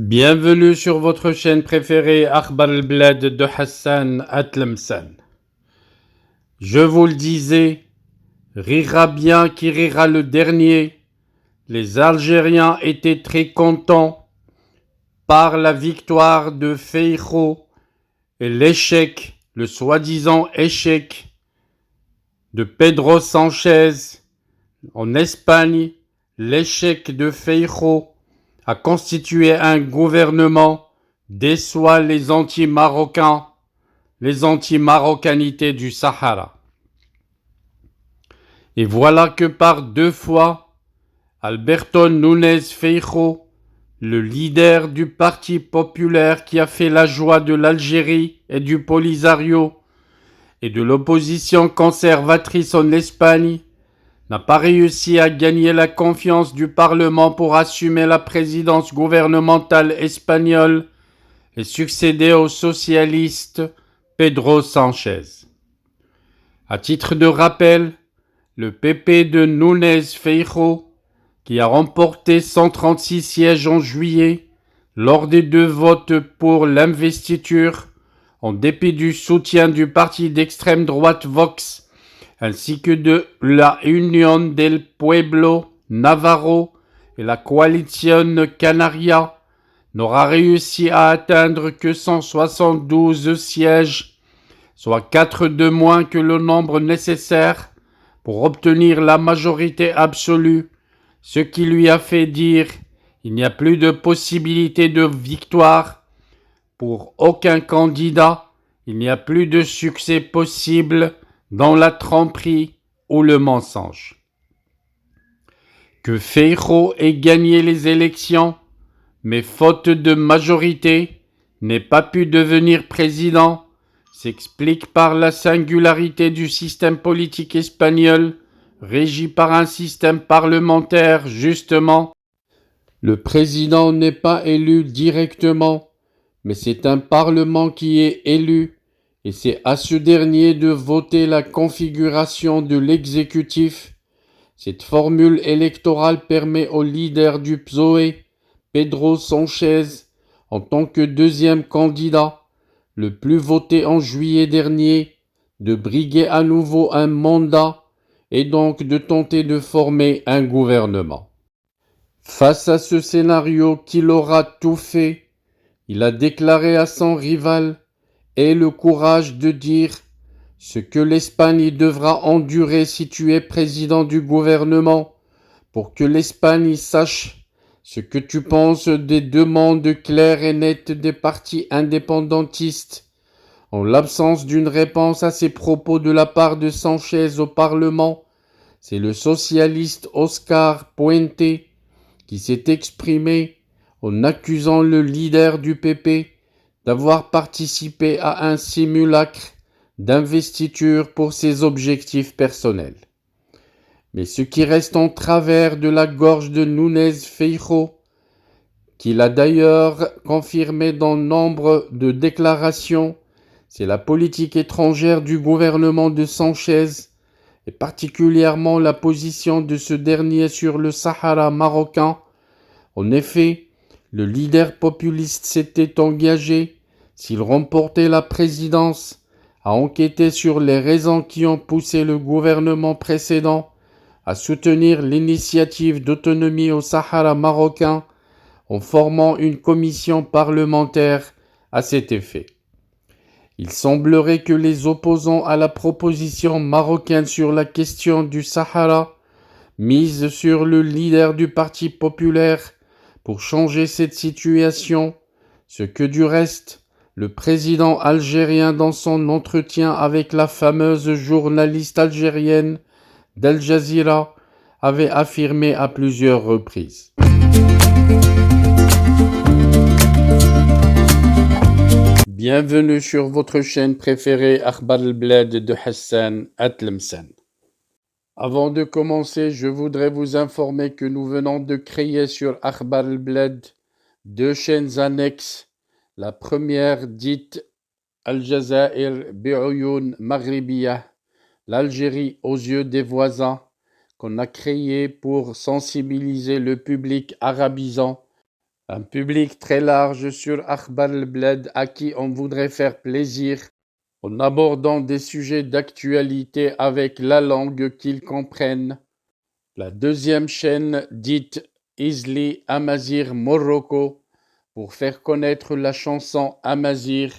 Bienvenue sur votre chaîne préférée Akhbar al-Blad de Hassan Atlemsan. Je vous le disais, rira bien qui rira le dernier. Les Algériens étaient très contents par la victoire de Feijóo et l'échec, le soi-disant échec de Pedro Sánchez en Espagne. L'échec de Feijóo à constituer un gouvernement déçoit les anti-marocains, les anti-marocanité du Sahara. Et voilà que par deux fois, Alberto Núñez Feijóo, le leader du Parti populaire qui a fait la joie de l'Algérie et du Polisario et de l'opposition conservatrice en Espagne, n'a pas réussi à gagner la confiance du Parlement pour assumer la présidence gouvernementale espagnole et succéder au socialiste Pedro Sánchez. À titre de rappel, le PP de Núñez Feijóo, qui a remporté 136 sièges en juillet lors des deux votes pour l'investiture, en dépit du soutien du parti d'extrême droite Vox, ainsi que de la Unión del Pueblo Navarro et la Coalición Canaria, n'aura réussi à atteindre que 172 sièges, soit 4 de moins que le nombre nécessaire pour obtenir la majorité absolue, ce qui lui a fait dire qu'il n'y a plus de possibilité de victoire pour aucun candidat, il n'y a plus de succès possible dans la tromperie ou le mensonge. Que Feijóo ait gagné les élections, mais faute de majorité, n'ait pas pu devenir président, s'explique par la singularité du système politique espagnol, régi par un système parlementaire, justement. Le président n'est pas élu directement, mais c'est un parlement qui est élu, et c'est à ce dernier de voter la configuration de l'exécutif. Cette formule électorale permet au leader du PSOE, Pedro Sánchez, en tant que deuxième candidat, le plus voté en juillet dernier, de briguer à nouveau un mandat et donc de tenter de former un gouvernement. Face à ce scénario qu'il aura tout fait, il a déclaré à son rival « Aie le courage de dire ce que l'Espagne devra endurer si tu es président du gouvernement, pour que l'Espagne sache ce que tu penses des demandes claires et nettes des partis indépendantistes. » En l'absence d'une réponse à ces propos de la part de Sánchez au Parlement, c'est le socialiste Oscar Puente qui s'est exprimé en accusant le leader du PP d'avoir participé à un simulacre d'investiture pour ses objectifs personnels. Mais ce qui reste en travers de la gorge de Núñez Feijóo, qu'il a d'ailleurs confirmé dans nombre de déclarations, c'est la politique étrangère du gouvernement de Sánchez, et particulièrement la position de ce dernier sur le Sahara marocain. En effet, le leader populiste s'était engagé, s'il remportait la présidence, à enquêter sur les raisons qui ont poussé le gouvernement précédent à soutenir l'initiative d'autonomie au Sahara marocain en formant une commission parlementaire à cet effet. Il semblerait que les opposants à la proposition marocaine sur la question du Sahara misent sur le leader du Parti populaire pour changer cette situation, ce que du reste, le président algérien dans son entretien avec la fameuse journaliste algérienne d'Al Jazeera avait affirmé à plusieurs reprises. Bienvenue sur votre chaîne préférée Akhbar al-Blad de Hassan Atlemsan. Avant de commencer, je voudrais vous informer que nous venons de créer sur Akhbar al-Blad deux chaînes annexes. La première dite Al-Jazair Bi'Oyoun Maghribiyah, l'Algérie aux yeux des voisins, qu'on a créée pour sensibiliser le public arabisant Un public très large sur Akhbar al-Bled à qui on voudrait faire plaisir en abordant des sujets d'actualité avec la langue qu'ils comprennent. La deuxième chaîne dite Isli Amazir Morocco pour faire connaître la chanson amazir,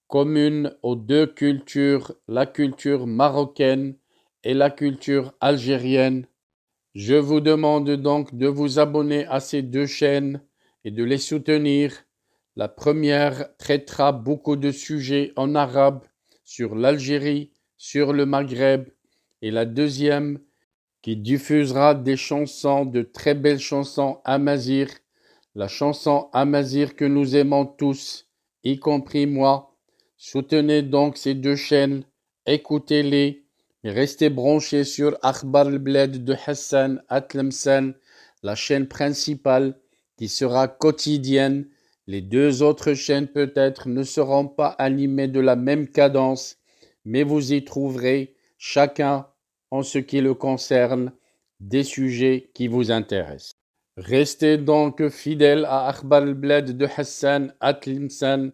commune aux deux cultures, la culture marocaine et la culture algérienne. Je vous demande donc de vous abonner à ces deux chaînes et de les soutenir. La première traitera beaucoup de sujets en arabe sur l'Algérie, sur le Maghreb, et la deuxième qui diffusera des chansons, de très belles chansons amazigh, la chanson amazigh que nous aimons tous, y compris moi. Soutenez donc ces deux chaînes, écoutez-les, et restez branchés sur Akhbar al-Bled de Hassan Atlemsen, la chaîne principale qui sera quotidienne. Les deux autres chaînes peut-être ne seront pas animées de la même cadence, mais vous y trouverez chacun, en ce qui le concerne, des sujets qui vous intéressent. Restez donc fidèles à Akhbar al-Bled de Hassan Atlemsen.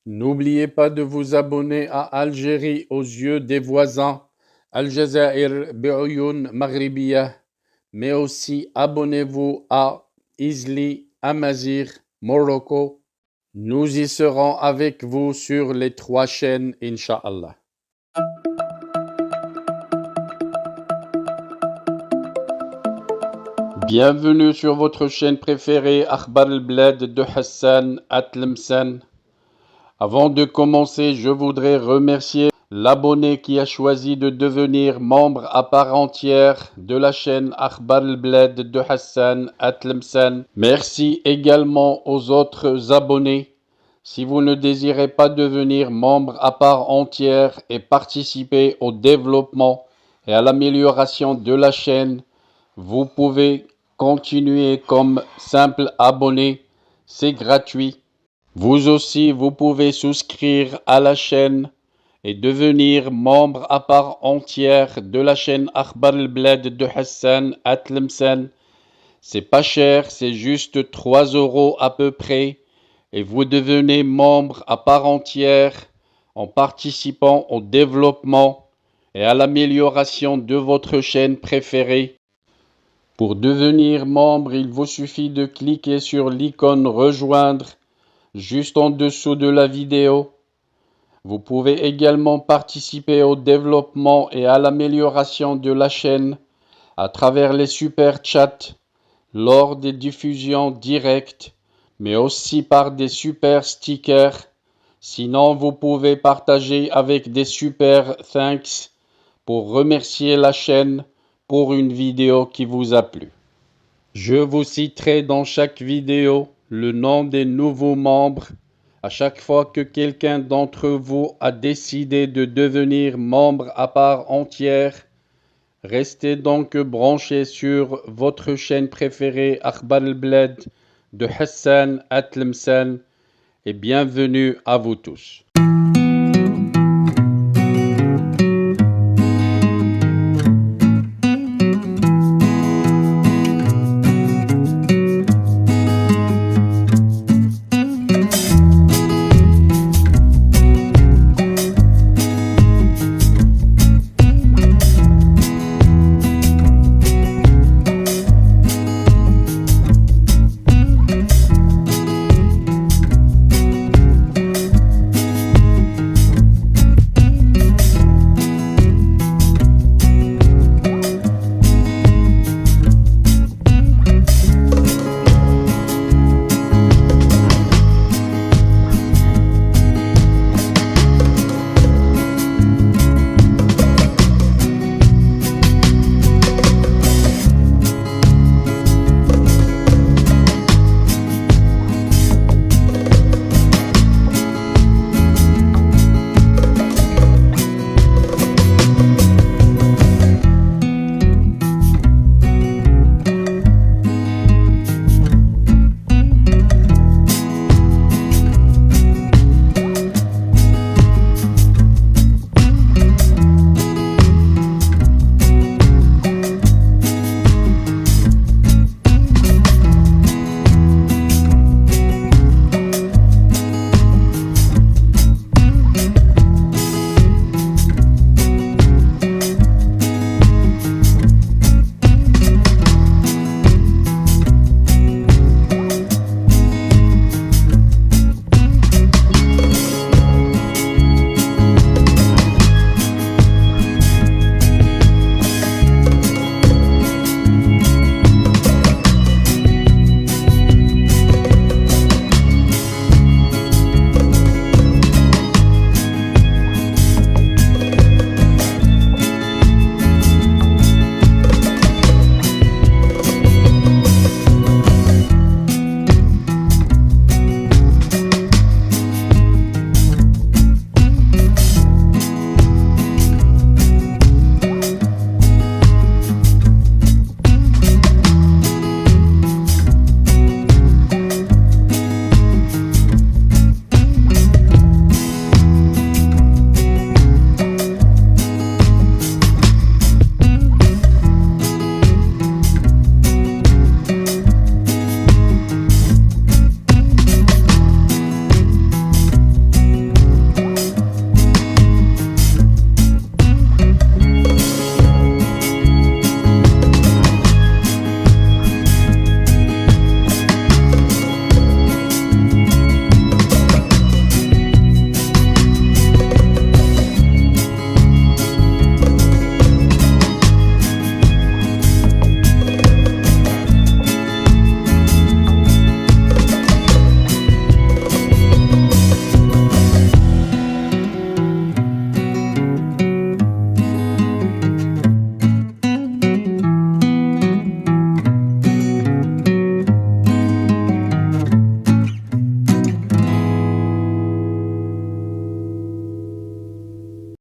N'oubliez pas de vous abonner à Algérie aux yeux des voisins, Al Jazair Bi'oyoun Maghribiyah, mais aussi abonnez-vous à Isli Amazir Morocco. Nous y serons avec vous sur les trois chaînes, Inch'Allah. Bienvenue sur votre chaîne préférée, Akhbar al-Bled de Hassan Atlemsen. Avant de commencer, je voudrais remercier l'abonné qui a choisi de devenir membre à part entière de la chaîne Akhbar al-Bled de Hassan Atlemsen. Merci également aux autres abonnés. Si vous ne désirez pas devenir membre à part entière et participer au développement et à l'amélioration de la chaîne, vous pouvez continuer comme simple abonné. C'est gratuit. Vous aussi, vous pouvez souscrire à la chaîne et devenir membre à part entière de la chaîne Akhbar al-Bled de Hassan Atlemsen. C'est pas cher, c'est juste 3 € à peu près et vous devenez membre à part entière en participant au développement et à l'amélioration de votre chaîne préférée. Pour devenir membre, il vous suffit de cliquer sur l'icône rejoindre juste en dessous de la vidéo. Vous pouvez également participer au développement et à l'amélioration de la chaîne à travers les super chats lors des diffusions directes, mais aussi par des super stickers. Sinon, vous pouvez partager avec des super thanks pour remercier la chaîne pour une vidéo qui vous a plu. Je vous citerai dans chaque vidéo le nom des nouveaux membres à chaque fois que quelqu'un d'entre vous a décidé de devenir membre à part entière. Restez donc branchés sur votre chaîne préférée Akhbar al-Bled de Hassan Atlemsen et bienvenue à vous tous.